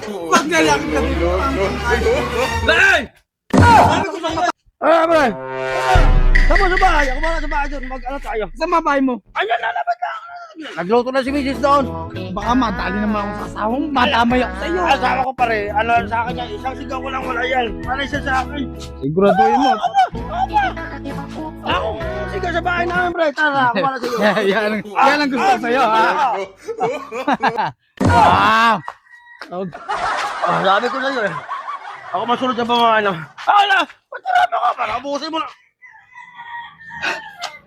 Maglalaki ka dito. Lan! Pre! Saan mo sa bahay? Ako ba sa bahay doon? Mag-ano tayo? Sa mabay mo. Ayan na naman na! Nagluto na si Mrs. doon. Baka madali naman ako sa asawang. Madamay ako sa'yo. Asawa ko pare, ano sa akin yan? Isang sigaw ko lang wala yan. Para siya sa akin. Siguraduhin mo. Ako, sigaw sa bahay namin, pre. Tara, ako para sa'yo. Yan ang gusto ko sa'yo, ha? Wow! Sabi ko sa'yo eh. Ako masunod sa mga ano. Ala! Patarama ka para ubusin mo na.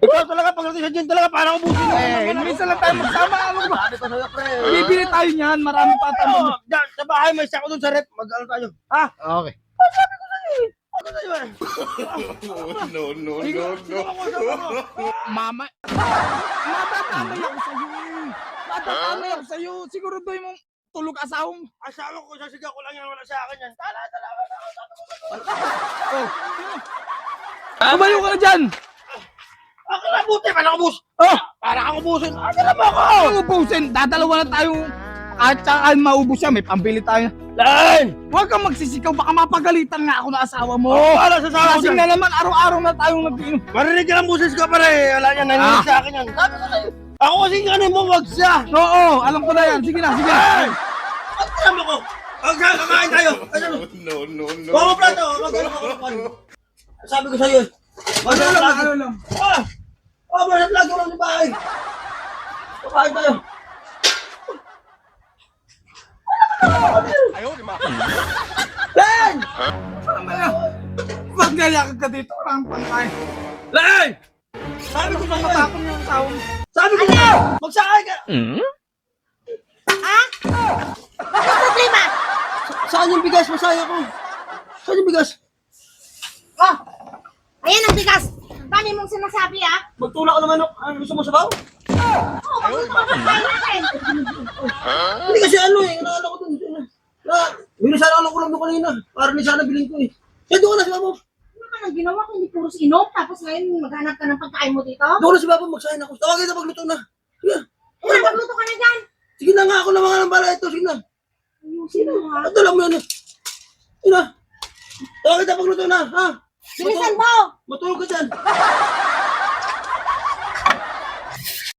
Ikaw talaga, pagdating sa gym talaga, para ubusin mo. Minsan lang tayo magsama. Ano ba? Sabi ko sa'yo, pre. Bibili tayo niyan. Marami pa tayo. Diyan, sa bahay, may isa ko dun sa rep. Mag-ano tayo. Ha? Okay. Sabi ko sa'yo eh. Ano sa'yo eh? No. Mama. Matatamay ako sa'yo. Matatamay ako sa'yo. Siguraduhin mo tulog asawang. Asawa ko, sasigaw ko lang yan, wala sa akin yan. Tala. Oh. Tumayo ka na dyan. Ako na buti, para ubus. Oh. Para kang ubusin. Ano na ba ako? Ang ubusin. Dadalawa na tayo. At saka maubos yan. May pambili tayo. Lan! Huwag kang magsisikaw. Baka mapagalitan nga ako na asawa mo. Wala sa asawa ko Kasing dyan. na naman. Araw-araw na tayong nag-inom. Marinig ka ng busis ka pare. Wala yan, naninig sa akin yan. Sabi ko sa'yo. Ako kasi ano mo, wag siya. Oo. Alam ko na yan. Sige na. Ang tama ko. Ang kakain tayo. No. Bawa plato. Sabi ko sa'yo. Ano lang. Masat lang ko lang sa bahay. Kakain tayo. Lan! Maglalaki ka dito. Parang pangkay. Lan! Sabi ko sa'yo. Matapon yung asawa mo. Sabi ko sa'yo. Magsakay ka. Ano problema? Saan yung bigas? Masaya ko. Saan yung bigas? Oh, ayan ang bigas. Paano mong sinasabi, ah? Magtulak ka naman. Ano gusto mo sabaw? Oo, magluto ka pagkain natin. Hindi kasi ano eh. Inaala ko dun. Binisala ko lang doon kanina. Para ni sana bilhin ko eh. Kaya doon ka na si Babo. Ano ka nang ginawa ko? Hindi puros inom. Tapos ngayon maghanap ka ng pagkain mo dito? Doon na si Babo. Magsahin ako. Tawagin na pagluto na. Sige. Una, magluto ka na dyan. Sige na nga ako na mga ng bala ito. Sige na. Ayusin mo, ha? At alam mo yan eh. Sige na. Tawagin na pagluto na. Ha? Bilisan mo! Matulog ka dyan.